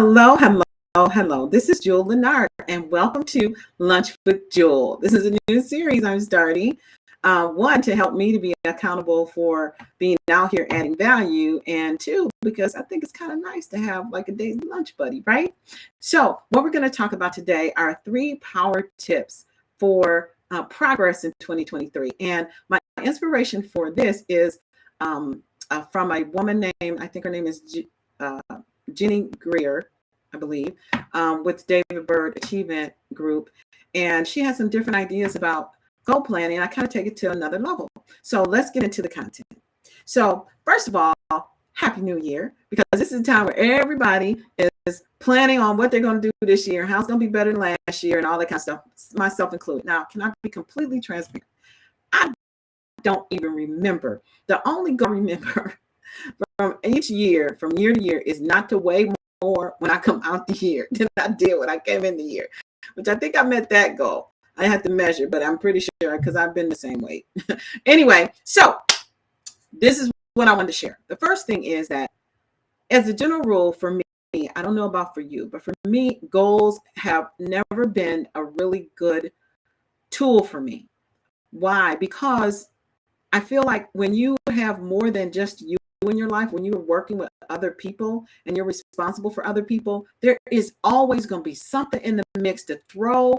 Hello, hello, hello. This is Juhl Lenard, and welcome to Lunch with Juhl. This is a new series I'm starting. One, to help me to be accountable for being out here adding value, and two, because I think it's kind of nice to have like a daily lunch buddy, right? So, what we're going to talk about today are 3 power tips for progress in 2023. And my inspiration for this is from a woman named, I think her name is Jenny Greer, I believe, with David Bird Achievement Group. And she has some different ideas about goal planning. I kind of take it to another level. So let's get into the content. So first of all, Happy New Year, because this is a time where everybody is planning on what they're going to do this year, how it's going to be better than last year, and all that kind of stuff, myself included. Now, can I be completely transparent? I don't even remember. The only goal I remember from each year, from year to year, is not to weigh more when I come out the year than I did when I came in the year, which I think I met that goal. I had to measure, but I'm pretty sure because I've been the same weight. Anyway, so this is what I wanted to share. The first thing is that as a general rule for me, I don't know about for you, but for me, goals have never been a really good tool for me. Why? Because I feel like when you have more than just you in your life, when you're working with other people and you're responsible for other people, there is always going to be something in the mix to throw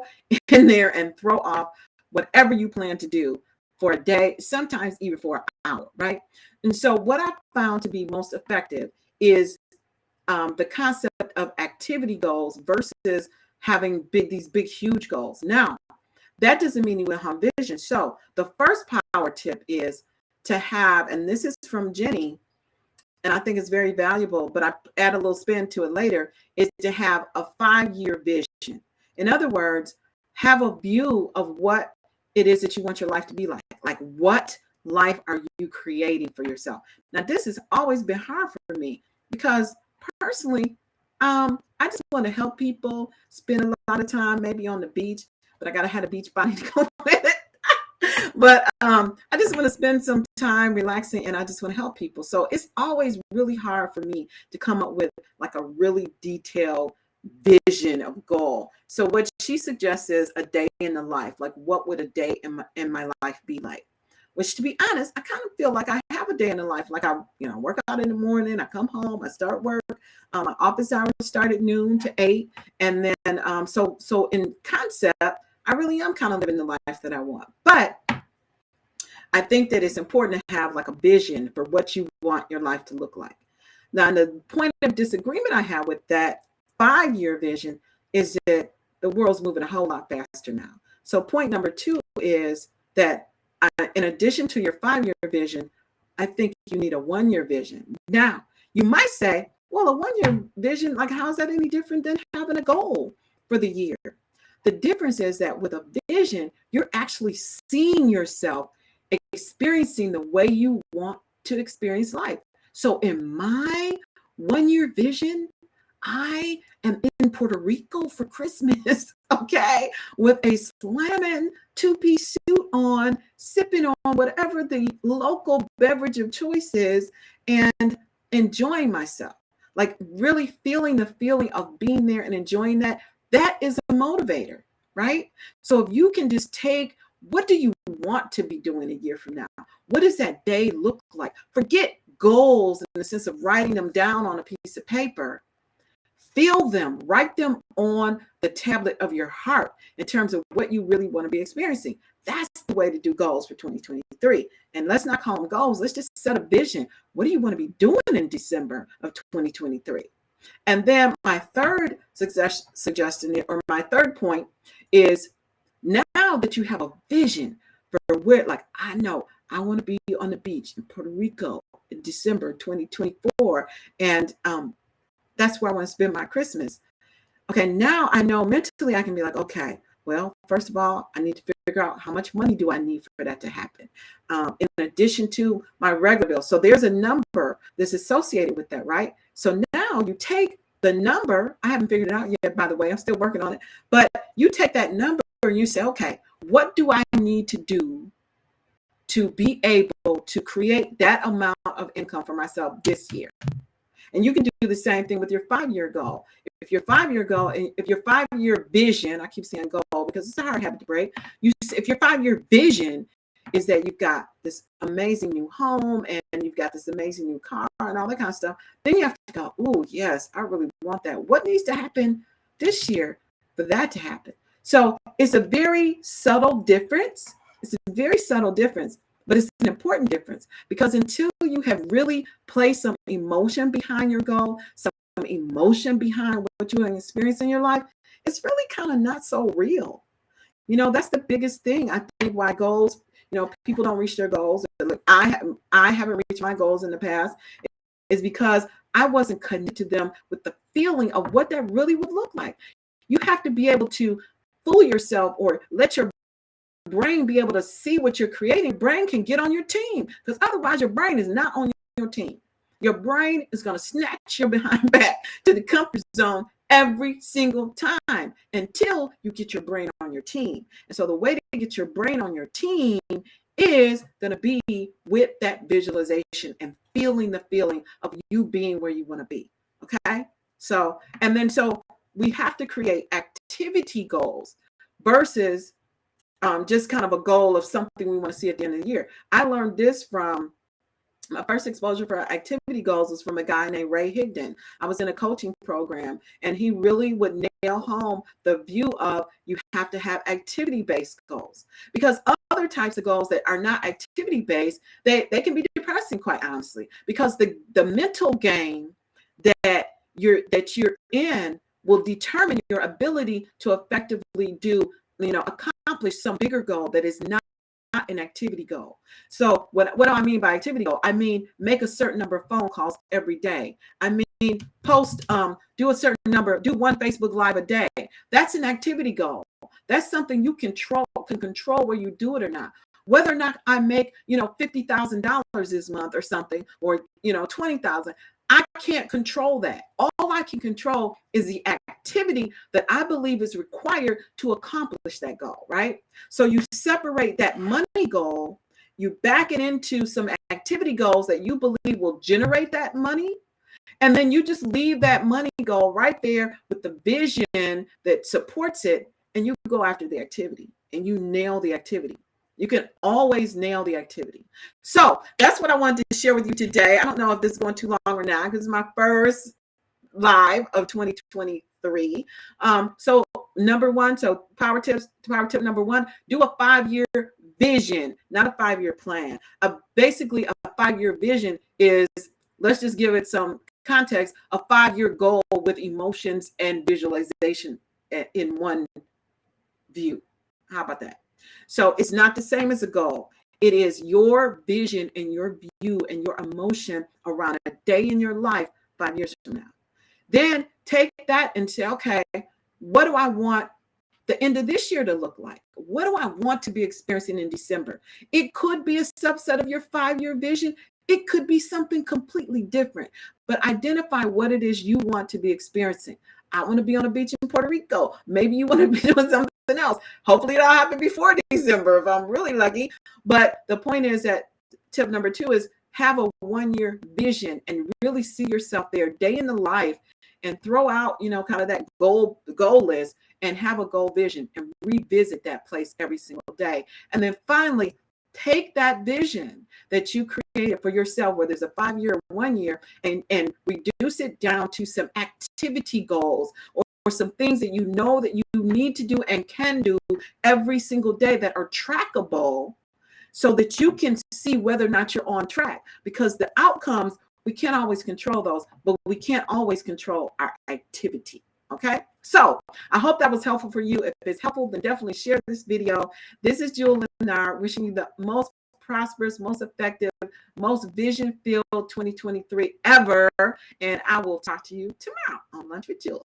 in there and throw off whatever you plan to do for a day, sometimes even for an hour, right? And so what I found to be most effective is the concept of activity goals versus having these big, huge goals. Now, that doesn't mean you will have vision. So the first power tip is to have, and this is from Jenny, and I think it's very valuable, but I add a little spin to it later, is to have a 5-year vision. In other words, have a view of what it is that you want your life to be like. Like, what life are you creating for yourself? Now, this has always been hard for me because personally, I just want to help people spend a lot of time maybe on the beach, but I got to have a beach body to go with it. But I just want to spend some time relaxing, and I just want to help people. So it's always really hard for me to come up with like a really detailed vision of goal. So what she suggests is a day in the life. Like, what would a day in my life be like? Which, to be honest, I kind of feel like I have a day in the life. Like, I work out in the morning, I come home, I start work. My office hours start at noon to 8, and then so in concept, I really am kind of living the life that I want. But I think that it's important to have like a vision for what you want your life to look like. Now, the point of disagreement I have with that 5-year vision is that the world's moving a whole lot faster now. So point number 2 is that in addition to your 5-year vision, I think you need a 1-year vision. Now, you might say, well, a 1-year vision, like, how is that any different than having a goal for the year? The difference is that with a vision, you're actually seeing yourself experiencing the way you want to experience life. So in my 1-year vision, I am in Puerto Rico for Christmas, okay, with a slamming 2-piece suit on, sipping on whatever the local beverage of choice is, and enjoying myself. Like, really feeling the feeling of being there and enjoying that. That is a motivator, right? So if you can just take, what do you want to be doing a year from now? What does that day look like? Forget goals in the sense of writing them down on a piece of paper. Feel them, write them on the tablet of your heart in terms of what you really want to be experiencing. That's the way to do goals for 2023. And let's not call them goals. Let's just set a vision. What do you want to be doing in December of 2023? And then my third suggestion, or my third point, is now that you have a vision for where, like, I know I want to be on the beach in Puerto Rico in December 2024, and that's where I want to spend my Christmas. Okay, now I know mentally I can be like, okay, well, first of all, I need to figure out how much money do I need for that to happen, in addition to my regular bill. So there's a number that's associated with that, right? So now you take the number. I haven't figured it out yet, by the way. I'm still working on it. But you take that number and you say, okay, what do I need to do to be able to create that amount of income for myself this year? And you can do the same thing with your 5-year goal. if your 5-year goal, if your 5-year vision, I keep saying goal because it's a hard habit to break. If your 5-year vision is that you've got this amazing new home and you've got this amazing new car and all that kind of stuff, then you have to go, oh, yes, I really want that. What needs to happen this year for that to happen? So it's a very subtle difference. It's a very subtle difference, but it's an important difference because until you have really placed some emotion behind your goal, some emotion behind what you experience in your life, it's really kind of not so real. That's the biggest thing, I think, why goals, people don't reach their goals. Look, I haven't reached my goals in the past is because I wasn't connected to them with the feeling of what that really would look like. You have to be able to fool yourself or let your brain be able to see what you're creating. Brain can get on your team because otherwise your brain is not on your team. Your brain is going to snatch your behind back to the comfort zone every single time until you get your brain on your team. And so the way to get your brain on your team is going to be with that visualization and feeling the feeling of you being where you want to be. Okay. So we have to create activity goals versus just kind of a goal of something we want to see at the end of the year. I learned this from my first exposure for activity goals was from a guy named Ray Higdon. I was in a coaching program, and he really would nail home the view of you have to have activity-based goals, because other types of goals that are not activity-based, they can be depressing, quite honestly, because the mental game that you're in will determine your ability to effectively accomplish some bigger goal that is not an activity goal. So what do I mean by activity goal? I mean, make a certain number of phone calls every day. I mean, do a certain number, do one Facebook Live a day. That's an activity goal. That's something you can control whether you do it or not. Whether or not I make, $50,000 this month or something, or, 20,000, I can't control that. All I can control is the activity that I believe is required to accomplish that goal, right? So you separate that money goal, you back it into some activity goals that you believe will generate that money, and then you just leave that money goal right there with the vision that supports it, and you go after the activity, and you nail the activity. You can always nail the activity. So that's what I wanted to share with you today. I don't know if this is going too long or not, because it's my first live of 2023. So number one, power tip number one, do a 5-year vision, not a 5-year plan. Basically, a 5-year vision is, let's just give it some context, a 5-year goal with emotions and visualization in one view. How about that? So it's not the same as a goal. It is your vision and your view and your emotion around a day in your life 5 years from now. Then take that and say, okay, what do I want the end of this year to look like? What do I want to be experiencing in December? It could be a subset of your 5-year vision. It could be something completely different, but identify what it is you want to be experiencing. I want to be on a beach in Puerto Rico. Maybe you want to be doing something else. Hopefully it'll happen before December if I'm really lucky. But the point is that tip number 2 is have a 1-year vision and really see yourself there day in the life, and throw out, kind of that goal list and have a goal vision and revisit that place every single day. And then finally, take that vision that you created for yourself, whether it's a 5-year or 1 year, and reduce it down to some activity goals or some things that you know that you need to do and can do every single day that are trackable, so that you can see whether or not you're on track. Because the outcomes, we can't always control those, but we can't always control our activity. Okay, so I hope that was helpful for you. If it's helpful, then definitely share this video. This is Juhl Lenard, wishing you the most prosperous, most effective, most vision-filled 2023 ever. And I will talk to you tomorrow on Lunch with Juhl.